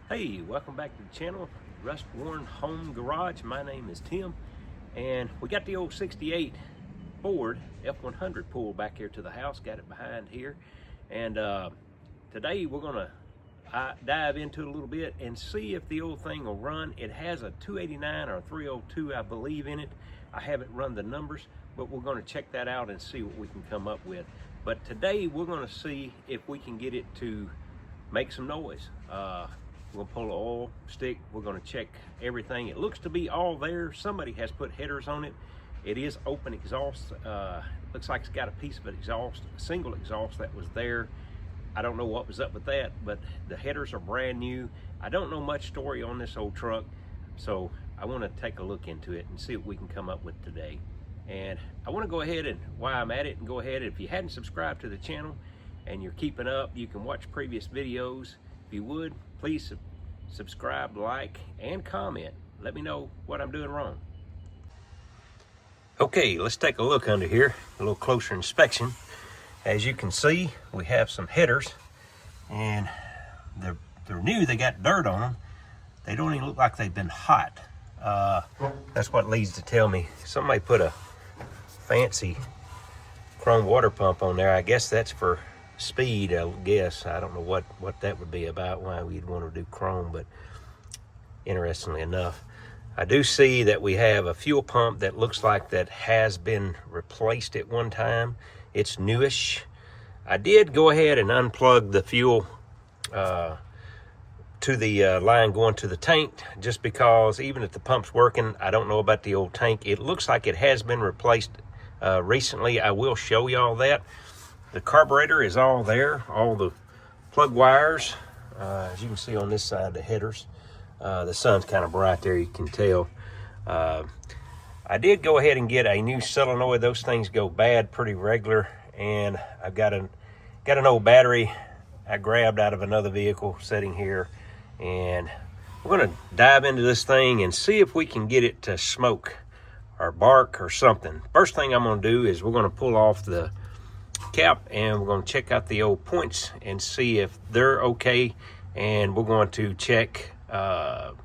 Hey, welcome back to the channel, Rust Worn Home Garage. My name is Tim, and we got the old 68 Ford F100 pulled back here to the house, got it behind here. And today we're gonna dive into it a little bit and see if the old thing will run. It has a 289 or a 302, I believe, in it. I haven't run the numbers, but we're gonna check that out and see what we can come up with. But today we're gonna see if we can get it to make some noise. We're gonna pull an oil stick. We're gonna check everything. It looks to be all there. Somebody has put headers on it. It is open exhaust. Looks like it's got a piece of exhaust, a single exhaust that was there. I don't know what was up with that, but the headers are brand new. I don't know much story on this old truck, so I want to take a look into it and see what we can come up with today. And I want to go ahead and, while I'm at it, and go ahead, if you hadn't subscribed to the channel and you're keeping up, you can watch previous videos. If you would, please subscribe, like, and comment. Let me know what I'm doing wrong. Okay, let's take a look under here, a little closer inspection. As you can see, we have some headers, and they're new. They got dirt on them. They don't even look like they've been hot. That's what leads to tell me somebody put a fancy chrome water pump on there. I guess that's for speed, I guess. I don't know what that would be about, why we'd want to do chrome, but interestingly enough, I do see that we have a fuel pump that looks like that has been replaced at one time. It's newish. I did go ahead and unplug the fuel to the line going to the tank, just because even if the pump's working, I don't know about the old tank. It looks like it has been replaced recently. I will show y'all that. The carburetor is all there, all the plug wires, as you can see on this side, the headers. The sun's kind of bright there, you can tell. I did go ahead and get a new solenoid. Those things go bad pretty regular, and I've got an old battery I grabbed out of another vehicle sitting here, and we're gonna dive into this thing and see if we can get it to smoke or bark or something. First thing I'm gonna do is we're gonna pull off the cap, and we're going to check out the old points and see if they're okay. And we're going to check, well,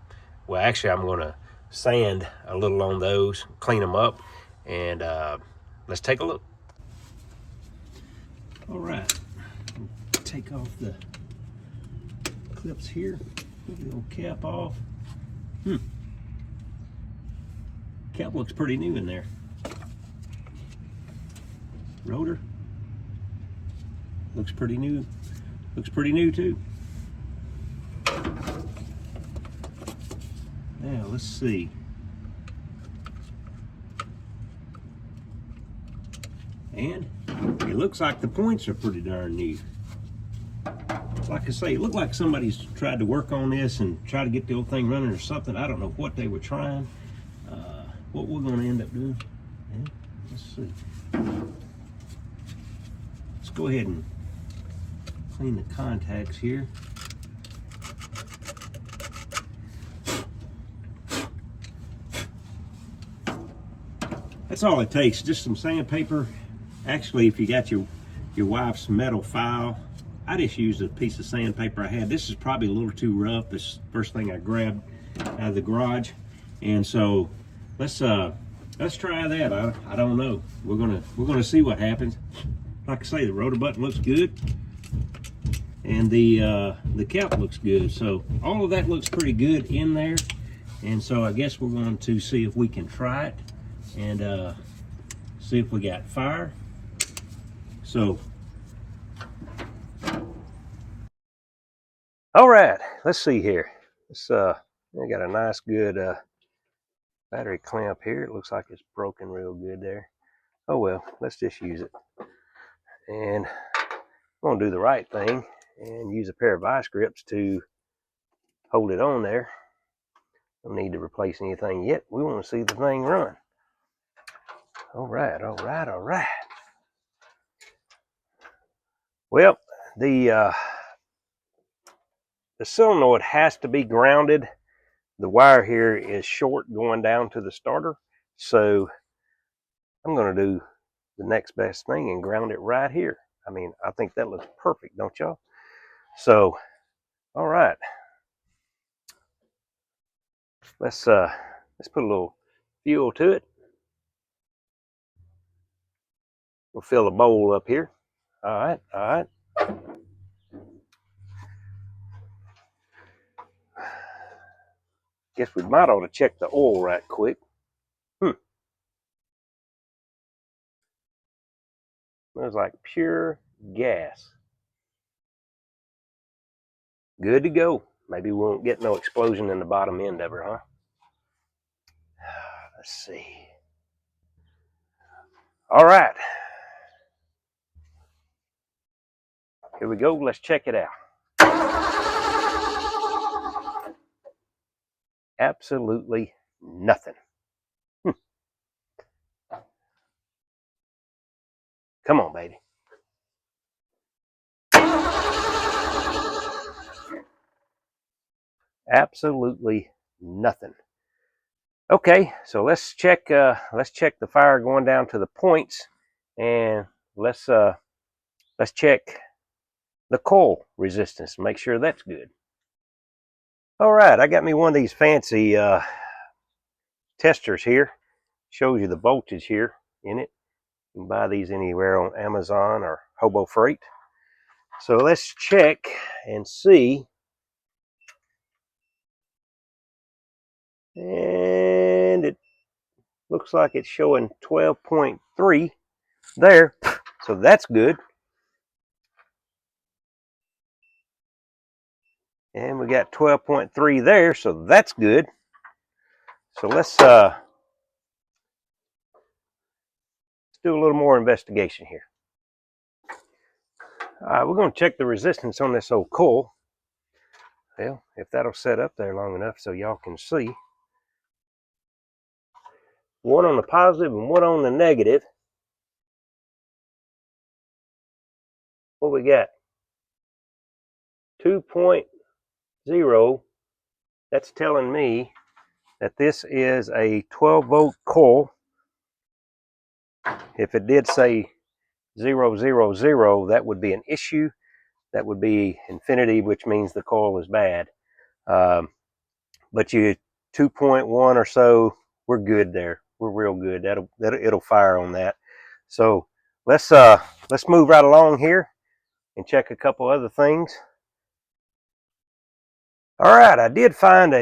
actually I'm going to sand a little on those, clean them up, and let's take a look. All right, take off the clips here, put the old cap off. Cap looks pretty new in there. Rotor looks pretty new. Looks pretty new too. Now let's see. And it looks like the points are pretty darn new. Like I say, it looked like somebody's tried to work on this and try to get the old thing running or something. I don't know what they were trying. What we're going to end up doing. Yeah, let's see. Let's go ahead and clean the contacts here. That's all it takes, just some sandpaper. Actually, if you got your wife's metal file, I just used a piece of sandpaper I had. This is probably a little too rough. This is the first thing I grabbed out of the garage, and so let's try that. I don't know. We're gonna see what happens. Like I say, the rotor button looks good, and the cap looks good. So all of that looks pretty good in there. And so I guess we're going to see if we can try it and see if we got fire. So, all right, let's see here. I got a nice good battery clamp here. It looks like it's broken real good there. Oh well, let's just use it. And I'm gonna do the right thing and use a pair of vice grips to hold it on there. Don't need to replace anything yet. We want to see the thing run. All right, all right, all right. Well, the solenoid has to be grounded. The wire here is short going down to the starter, so I'm going to do the next best thing and ground it right here. I mean, I think that looks perfect, don't y'all? So, all right. let's put a little fuel to it. We'll fill the bowl up here. All right, all right. Guess we might ought to check the oil right quick. Smells like pure gas. Good to go. Maybe we won't get no explosion in the bottom end of her, huh? Let's see. All right. Here we go. Let's check it out. Absolutely nothing. Come on, baby. Absolutely nothing. Okay, so let's check the fire going down to the points, and let's check the coil resistance. Make sure that's good. All right, I got me one of these fancy testers here. Shows you the voltage here in it. You can buy these anywhere on Amazon or Hobo Freight. So let's check and see. And it looks like it's showing 12.3 there. So that's good. And we got 12.3 there, so that's good. So let's do a little more investigation here. All right, we're going to check the resistance on this old coil. Well, if that'll set up there long enough so y'all can see. One on the positive and one on the negative. What we got? 2.0. That's telling me that this is a 12-volt coil. If it did say 000, that would be an issue. That would be infinity, which means the coil is bad. But you 2.1 or so, we're good there. We're real good. It'll fire on that. So let's move right along here and check a couple other things. All right, I did find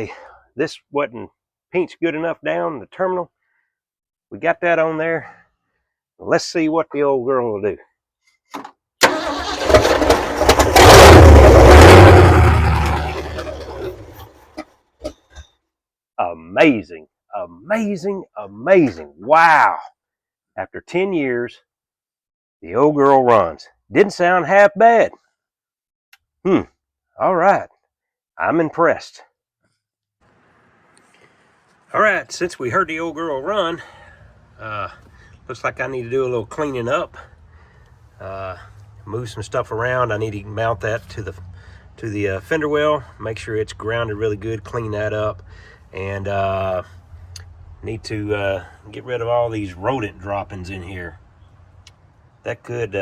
this wasn't pinched good enough down the terminal. We got that on there. Let's see what the old girl will do. Amazing, amazing, amazing. Wow. After 10 years, the old girl runs. Didn't sound half bad. All right. I'm impressed. All right, since we heard the old girl run, looks like I need to do a little cleaning up. Move some stuff around. I need to mount that to the fender well, make sure it's grounded really good, clean that up, and need to get rid of all these rodent droppings in here. That could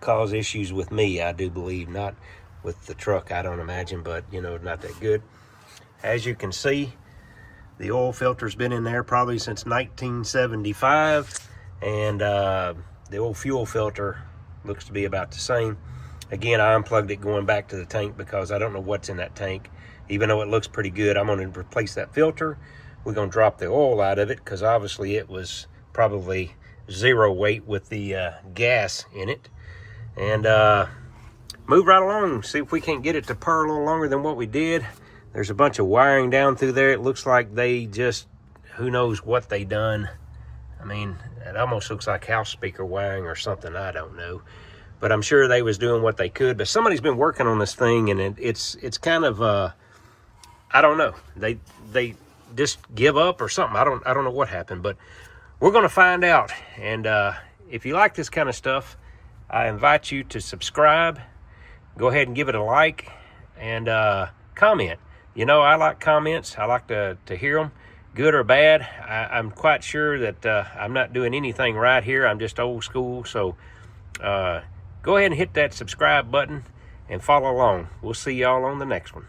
cause issues with me, I do believe, not with the truck, I don't imagine, but you know, not that good. As you can see, the oil filter's been in there probably since 1975, and the old fuel filter looks to be about the same. Again, I unplugged it going back to the tank because I don't know what's in that tank. Even though it looks pretty good, I'm going to replace that filter. We're going to drop the oil out of it because obviously it was probably zero weight with the gas in it. And move right along, see if we can't get it to purr a little longer than what we did. There's a bunch of wiring down through there. It looks like they just, who knows what they done. I mean, it almost looks like house speaker wiring or something, I don't know. But I'm sure they was doing what they could. But somebody's been working on this thing, and it's kind of, I don't know. They just give up or something. I don't know what happened, but we're going to find out. And if you like this kind of stuff, I invite you to subscribe. Go ahead and give it a like and comment. You know, I like comments. I like to hear them, good or bad. I'm quite sure that I'm not doing anything right here. I'm just old school. So go ahead and hit that subscribe button and follow along. We'll see y'all on the next one.